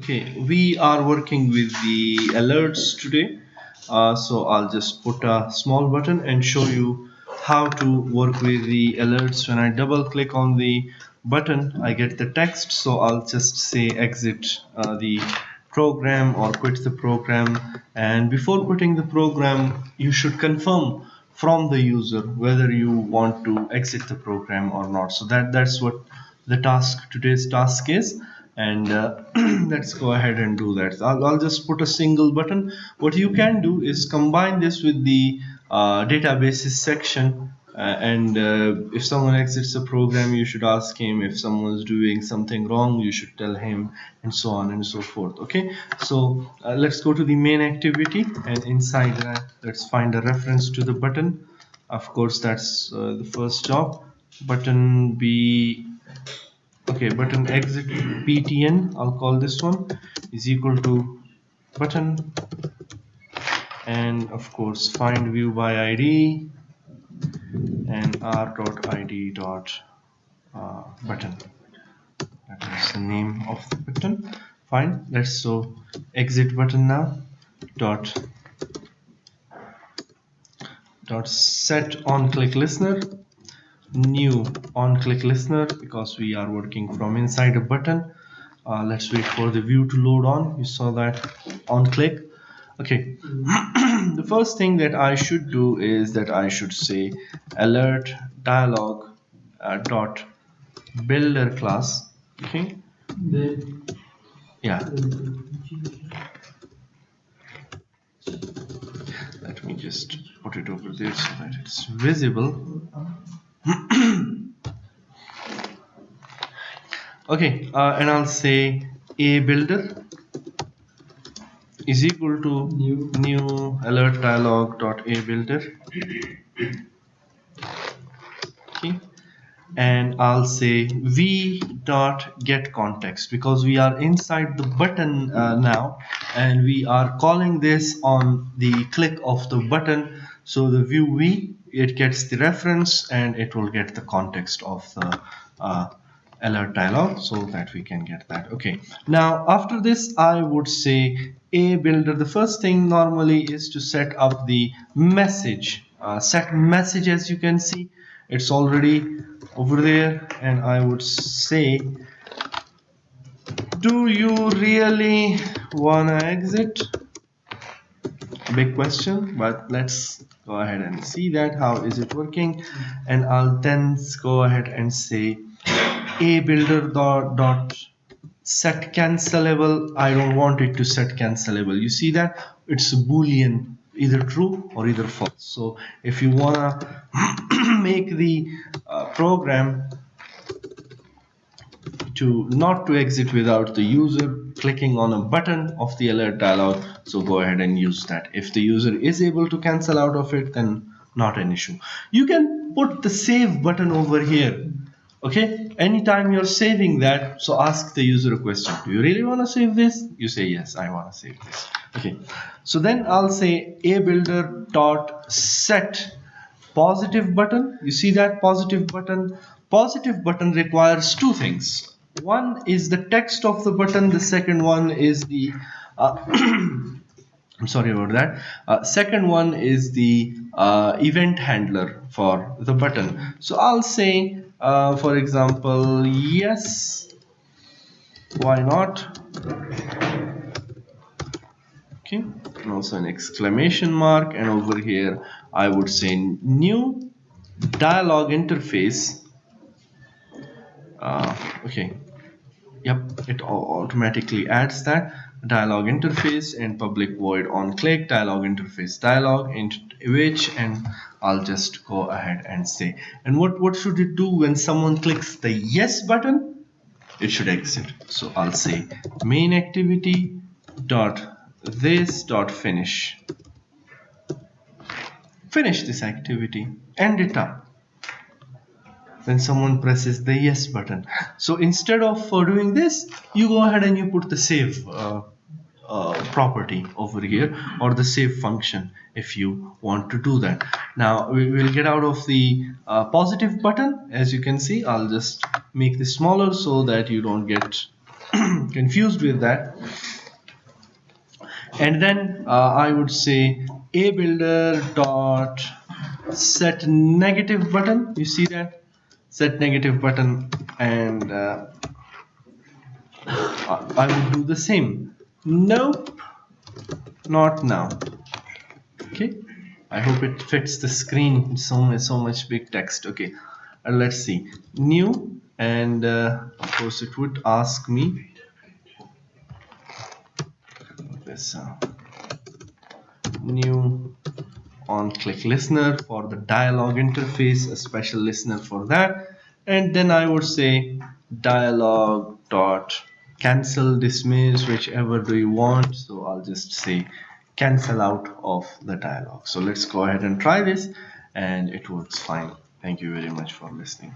Okay, we are working with the alerts today. So I'll just put a small button and show you how to work with the alerts. When I double click on the button, I get the text. So I'll just say exit the program or quit the program. And before quitting the program, you should confirm from the user whether you want to exit the program or not. So that's what the today's task is. And let's go ahead and do that. I'll just put a single button. What you can do is combine this with the databases section, and if someone exits the program, you should ask him. If someone's doing something wrong, you should tell him, and so on and so forth. Okay, so let's go to the main activity, and inside that let's find a reference to the button. Of course, that's the first job. Button B. Okay, button exit btn, I'll call this one, is equal to button, and of course find view by id and r.id dot button. That is the name of the button. Fine, let's so exit button now dot set on click listener, new on click listener, because we are working from inside a button. Let's wait for the view to load on. You saw that on click. Okay. The first thing that I should do is that I should say alert dialog dot builder class. Okay. Yeah. Let me just put it over there so that it's visible. Okay, and I'll say a builder is equal to new alert dialog dot a builder. Okay, and I'll say v dot get context, because we are inside the button now, and we are calling this on the click of the button. So the view v, it gets the reference and it will get the context of the alert dialog, so that we can get that. Okay, now after this I would say a builder. The first thing normally is to set up the message, set message. As you can see, it's already over there, and I would say, do you really wanna exit? Big question, but let's go ahead and see that how is it working. And I'll then go ahead and say a builder dot set cancelable. I don't want it to set cancelable. You see that it's a boolean, either true or either false. So if you wanna make the program to not to exit without the user clicking on a button of the alert dialog, so go ahead and use that. If the user is able to cancel out of it, then not an issue. You can put the save button over here. Okay, anytime you're saving that, so ask the user a question. Do you really want to save this? You say yes, I want to save this. Okay, so then I'll say a builder dot set positive button. You see that positive button? Positive button requires two things. One is the text of the button. The second one is the I'm sorry about that. Second one is the event handler for the button. So I'll say, for example, yes, why not? Okay, and also an exclamation mark, and over here I would say new dialog interface. Okay, yep, it automatically adds that dialog interface and public void on click dialog interface dialog in which, and I'll just go ahead and say, and what should it do when someone clicks the yes button? It should exit. So I'll say main activity dot this dot finish this activity, end it up when someone presses the yes button. So instead of doing this, you go ahead and you put the save property over here, or the save function, if you want to do that. Now we will get out of the positive button. As you can see, I'll just make this smaller so that you don't get confused with that. And then I would say a builder dot set negative button. You see that, set negative button, and I would do the same. Nope, not now. Okay, I hope it fits the screen. So much big text. Okay, let's see, new, and of course it would ask me this new on click listener for the dialog interface, a special listener for that. And then I would say dialog dot cancel, dismiss, whichever do you want. So I'll just say cancel out of the dialog. So let's go ahead and try this, and it works fine. Thank you very much for listening.